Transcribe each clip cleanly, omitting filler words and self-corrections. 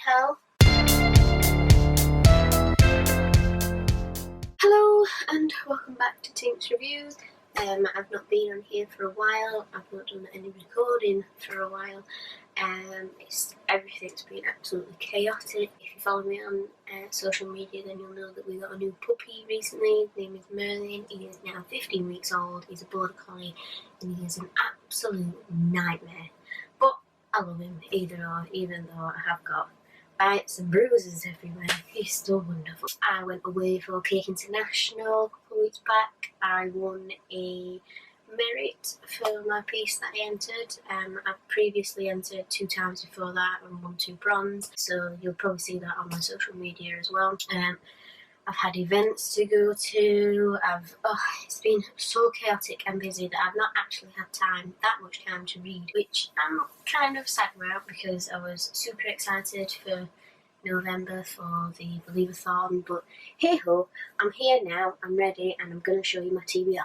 hell? Hello and welcome back to Tink's Reviews. I've not been on here for a while. I've not done any recording for a while. Everything's been absolutely chaotic. If you follow me on social media, then you'll know that we got a new puppy recently. His name is Merlin. He is now 15 weeks old. He's a border collie and he is an absolute nightmare. But I love him either or, even though I have got bites and bruises everywhere. He's still wonderful. I went away for Cake International a couple of weeks back. I won a merit for my piece that I entered. I've previously entered 2 times before that and won 2 bronze, so you'll probably see that on my social media as well. I've had events to go to. It's been so chaotic and busy that I've not actually had that much time to read, which I'm kind of sad about because I was super excited for November for the Believeathon, but hey ho, I'm here now, I'm ready, and I'm going to show you my TBR.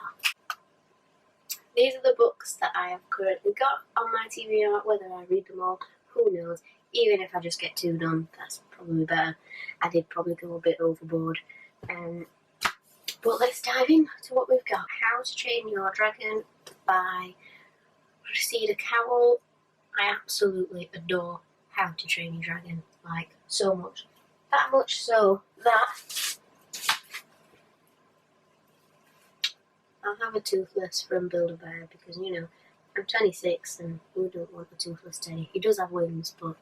These are the books that I have currently got on my TBR. Whether I read them all, who knows. Even if I just get 2 done, that's probably better. I did probably go a bit overboard. But let's dive in to what we've got. How to Train Your Dragon by Cressida Cowell. I absolutely adore How to Train Your Dragon, like so much. That much so that I'll have a toothless from Build-A-Bear because, you know, I'm 26 and who don't want a toothless teddy? He does have wings, but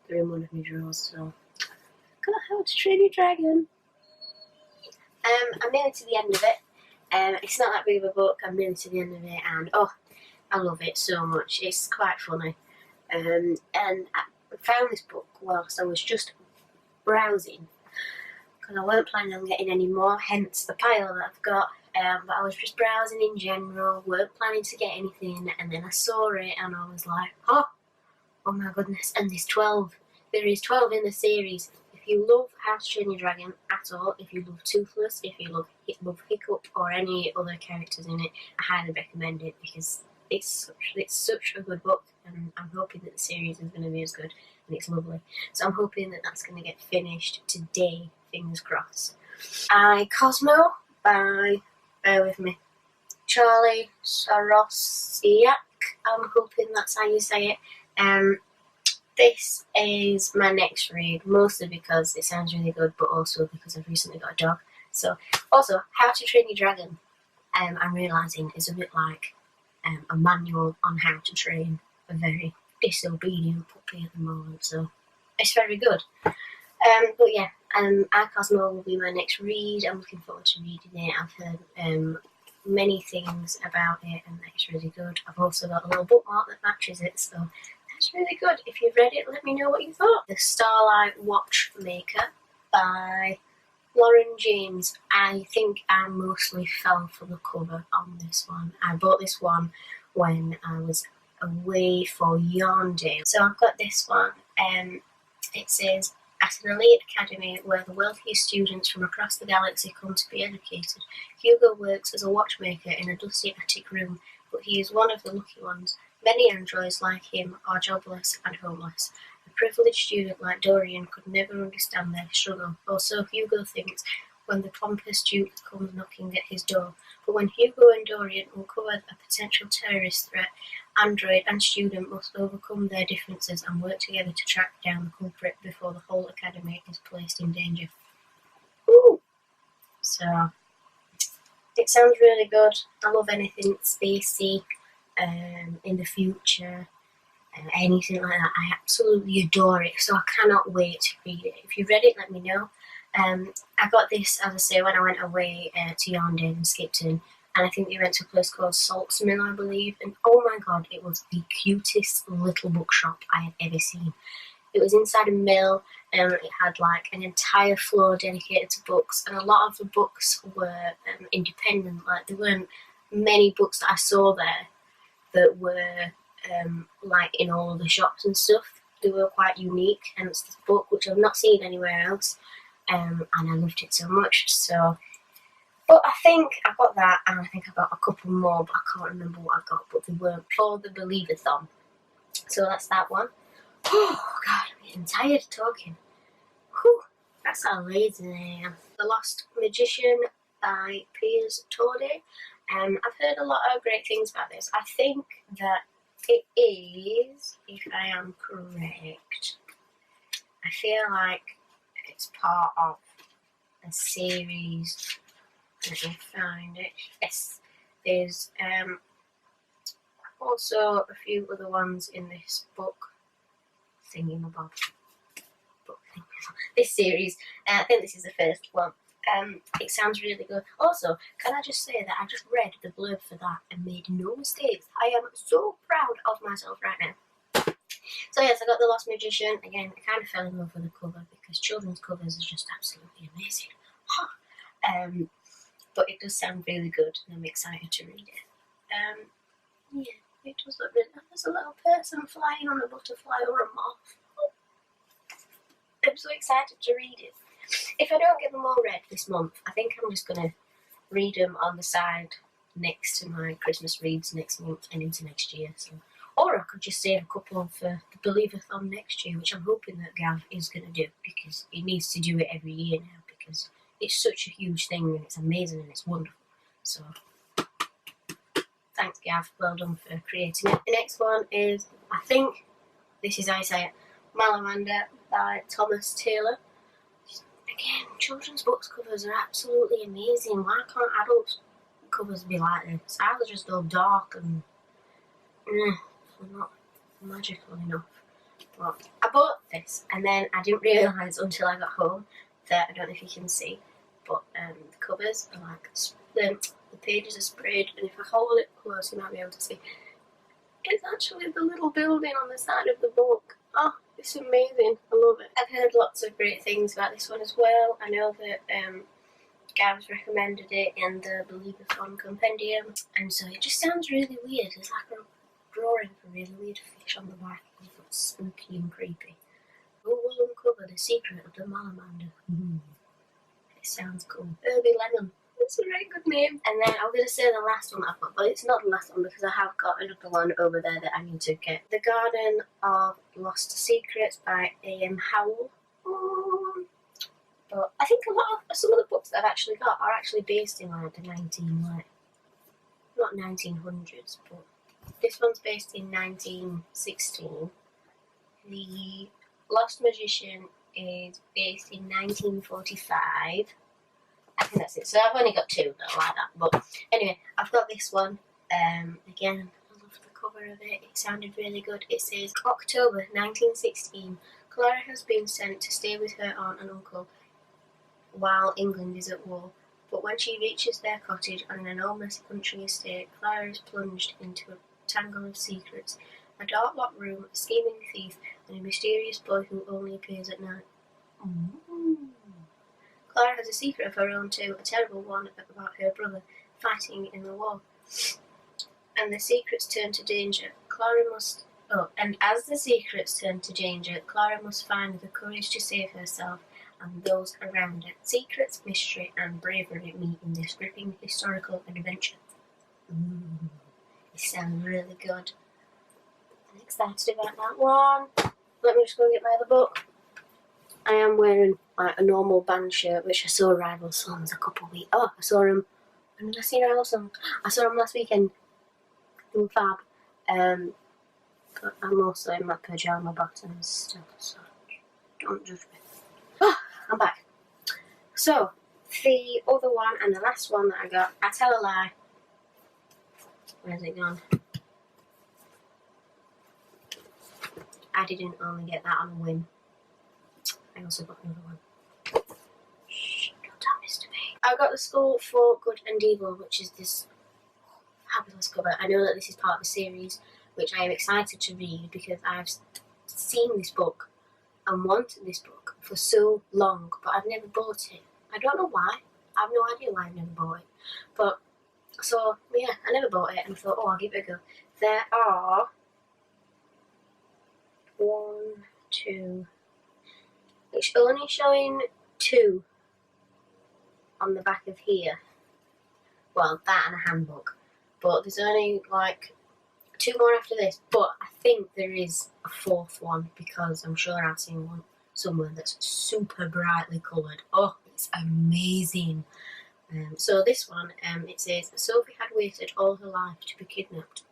they're in one of my drawers, so got How to Train Your Dragon. I'm nearly to the end of it. It's not that big of a book. I'm nearly to the end of it, and I love it so much. It's quite funny. And I found this book whilst I was just browsing because I weren't planning on getting any more, hence the pile that I've got. But I was just browsing in general, weren't planning to get anything, and then I saw it and I was like, oh my goodness, and there's 12. There is 12 in the series. If you love How to Train Your Dragon at all, if you love Toothless, if you love Hiccup or any other characters in it, I highly recommend it because it's such a good book, and I'm hoping that the series is going to be as good, and it's lovely. So I'm hoping that that's going to get finished today, fingers crossed. Cosmo by, bear with me, Charlie Sorosiak. I'm hoping that's how you say it. This is my next read, mostly because it sounds really good, but also because I've recently got a dog. So, also, How to Train Your Dragon, I'm realising is a bit like a manual on how to train a very disobedient puppy at the moment, so it's very good. But yeah, Cosmo will be my next read. I'm looking forward to reading it. I've heard many things about it and it's really good. I've also got a little bookmark that matches it, so that's really good. If you've read it, let me know what you thought. The Starlight Watchmaker by Lauren James. I think I mostly fell for the cover on this one. I bought this one when I was away for Yarn Day. So I've got this one. It says, at an elite academy where the wealthiest students from across the galaxy come to be educated, Hugo works as a watchmaker in a dusty attic room, but he is one of the lucky ones. Many androids like him are jobless and homeless. A privileged student like Dorian could never understand their struggle, or so Hugo thinks when the pompous Duke comes knocking at his door. But when Hugo and Dorian uncover a potential terrorist threat, android and student must overcome their differences and work together to track down the culprit before the whole academy is placed in danger. Ooh! So, it sounds really good. I love anything spacey, in the future, anything like that. I absolutely adore it, so I cannot wait to read it. If you've read it, let me know. I got this, as I say, when I went away to Yarn Day in Skipton, and I think we went to a place called Salt's Mill, I believe, and oh my god, it was the cutest little bookshop I had ever seen. It was inside a mill, and it had like an entire floor dedicated to books, and a lot of the books were independent. Like, there weren't many books that I saw there that were like in all the shops and stuff. They were quite unique, and it's this book which I've not seen anywhere else, and I loved it so much. So, but I think I got that, and I think I got a couple more, but I can't remember what I got, but they weren't for the Believeathon. So that's that one. Oh God, I'm getting tired talking. Whew, that's how lazy I am. The Lost Magician by Piers Torday. I've heard a lot of great things about this. I think that it is, if I am correct, I feel like it's part of a series. Let me find it. Yes, there's also a few other ones in this book. Thingamabob. This series. I think this is the first one. It sounds really good. Also, can I just say that I just read the blurb for that and made no mistakes. I am so proud of myself right now. So yes, I got The Lost Magician. Again, I kind of fell in love with the cover because children's covers are just absolutely amazing. But it does sound really good and I'm excited to read it. Yeah, it does look really nice. There's a little person flying on a butterfly or a moth. I'm so excited to read it. If I don't get them all read this month, I think I'm just going to read them on the side next to my Christmas reads next month and into next year. So, or I could just save a couple for the Believeathon next year, which I'm hoping that Gav is going to do because he needs to do it every year now because it's such a huge thing and it's amazing and it's wonderful. So, thanks Gav, well done for creating it. The next one is, I think, this is how I say it, Malamander by Thomas Taylor. Again, children's books covers are absolutely amazing. Why can't adults covers be like this? Ours are just all dark and not magical enough. But I bought this and then I didn't realise until I got home that, I don't know if you can see, but the covers are like, the pages are sprayed, and if I hold it close you might be able to see. It's actually the little building on the side of the book. Oh, it's amazing. I love it. I've heard lots of great things about this one as well. I know that Gav's recommended it in the Believeathon compendium, and so it just sounds really weird. It's like a drawing of a really weird fish on the back. It's spooky and creepy. Who will uncover the secret of the Malamander? It sounds cool. Herbie Lemon. That's a very good name. And then I'm going to say the last one I've got, but it's not the last one because I have got another one over there that I need to get. The Garden of Lost Secrets by A.M. Howell. But I think some of the books that I've actually got are actually based in like the not 1900s, but this one's based in 1916. The Lost Magician is based in 1945. I think that's it. So I've only got two that are like that. But anyway, I've got this one. Again, I love the cover of it. It sounded really good. It says, October 1916. Clara has been sent to stay with her aunt and uncle while England is at war. But when she reaches their cottage on an enormous country estate, Clara is plunged into a tangle of secrets. A dark locked room, a scheming thief, and a mysterious boy who only appears at night. Clara has a secret of her own too, a terrible one about her brother fighting in the war. And the secrets turn to danger. And as the secrets turn to danger, Clara must find the courage to save herself and those around her. Secrets, mystery, and bravery meet in this gripping historical adventure. It sounds really good. I'm excited about that one. Let me just go and get my other book. I am wearing like a normal band shirt, which I saw Rival Sons a couple of weeks. Oh, I saw him. When did I see Rival Sons? I saw him last weekend. In Fab. But I'm also in my pyjama bottoms still, so don't judge me. Oh, I'm back. So the other one and the last one that I got, I tell a lie. Where's it gone? I didn't only get that on a whim. I also got another one. Shh, don't tell this to me. I got The School for Good and Evil, which is this fabulous cover. I know that this is part of a series, which I am excited to read because I've seen this book and wanted this book for so long, but I've never bought it. I don't know why. I have no idea why I've never bought it. But, so, yeah, I never bought it and I thought, oh, I'll give it a go. There are 1, 2... It's only showing 2 on the back of here. Well, that and a handbook. But there's only like 2 more after this, but I think there is a 4th one because I'm sure I've seen one somewhere that's super brightly coloured. Oh, it's amazing. So this one, it says, Sophie had waited all her life to be kidnapped.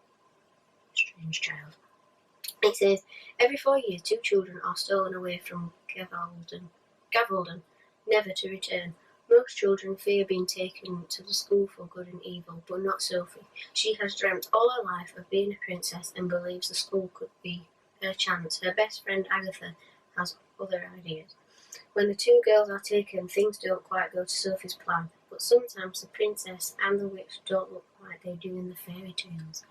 Strange child. It says, every 4 years 2 children are stolen away from Gavelden, never to return. Most children fear being taken to the school for good and evil, but not Sophie. She has dreamt all her life of being a princess and believes the school could be her chance. Her best friend Agatha has other ideas. When the 2 girls are taken, things don't quite go to Sophie's plan, but sometimes the princess and the witch don't look like they do in the fairy tales.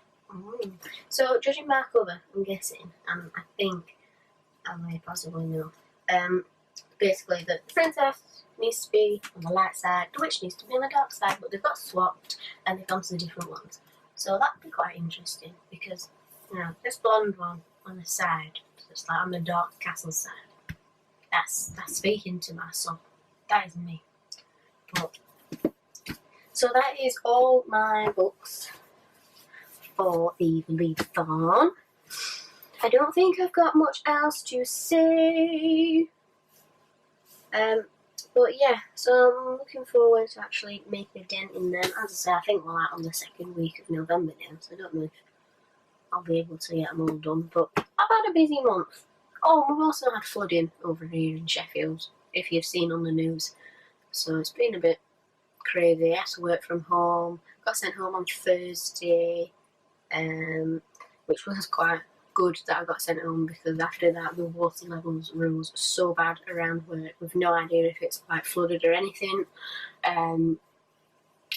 So, judging by cover, I'm guessing, and I think I may possibly know, basically the princess needs to be on the light side, the witch needs to be on the dark side, but they've got swapped and they've gone to the different ones. So that'd be quite interesting because, you know, this blonde one on the side, so it's like on the dark castle side. That's speaking to my soul. That is me. But, so that is all my books for the Believeathon. I don't think I've got much else to say. But yeah, so I'm looking forward to actually making a dent in them. As I say, I think we're out on the 2nd week of November now, so I don't know if I'll be able to get them all done. But I've had a busy month. Oh, we've also had flooding over here in Sheffield, if you've seen on the news. So it's been a bit crazy. I had to work from home. Got sent home on Thursday, which was quite good that I got sent home because after that the water levels rose so bad around work. We've no idea if it's quite flooded or anything.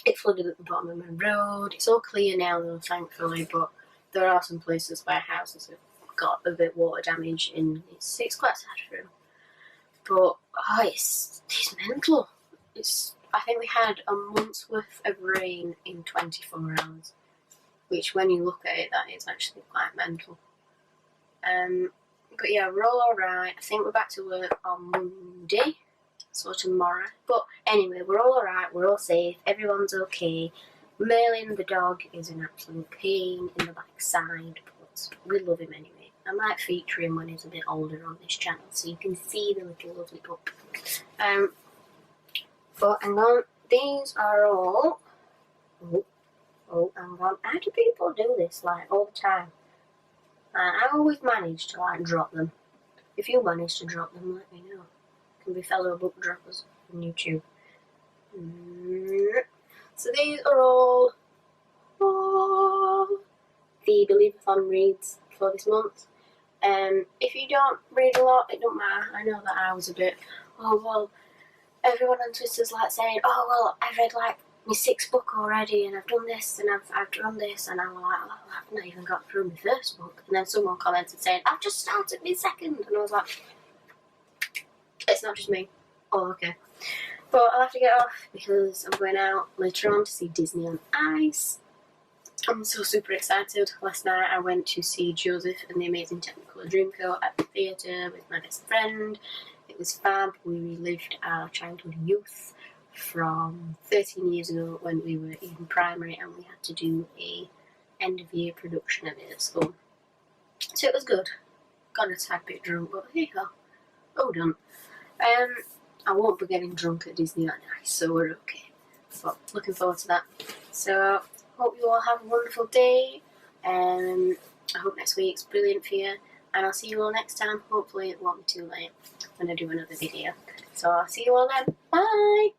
It flooded at the bottom of my road. It's all clear now though, thankfully, but there are some places where houses have got a bit water damage and it's quite sad for them. But it's mental. I think we had a month's worth of rain in 24 hours, which when you look at it, that is actually quite mental. But yeah, we're all alright. I think we're back to work on Monday, so tomorrow. But anyway, we're all alright, we're all safe, everyone's okay. Merlin the dog is an absolute pain in the backside, but we love him anyway. I might feature him when he's a bit older on this channel, so you can see the little lovely pup. But hang on, these are all... Oh, hang on. How do people do this, like, all the time? I always manage to, like, drop them. If you manage to drop them, let me know. Can be fellow book droppers on YouTube. So these are all the Believeathon reads for this month. If you don't read a lot, it don't matter. I know that I was a bit, oh well, everyone on Twitter's like saying, oh well, I've read like my 6th book already and I've done this and I've done this, and I'm like, oh, I've not even got through my 1st book. And then someone commented saying, I've just started my 2nd, and I was like, it's not just me. Oh, okay. But I'll have to get off because I'm going out later on to see Disney on Ice. I'm so super excited. Last night I went to see Joseph and the Amazing Technicolor Dreamcoat at the theatre with my best friend. It was fab. We relived our childhood youth from 13 years ago when we were in primary and we had to do a end of year production of it at school. So it was good. Got a tad bit drunk, but here you go. All done. I won't be getting drunk at Disney on Ice, so we're okay. But looking forward to that. So hope you all have a wonderful day. I hope next week's brilliant for you. And I'll see you all next time. Hopefully it won't be too late when I do another video. So I'll see you all then. Bye!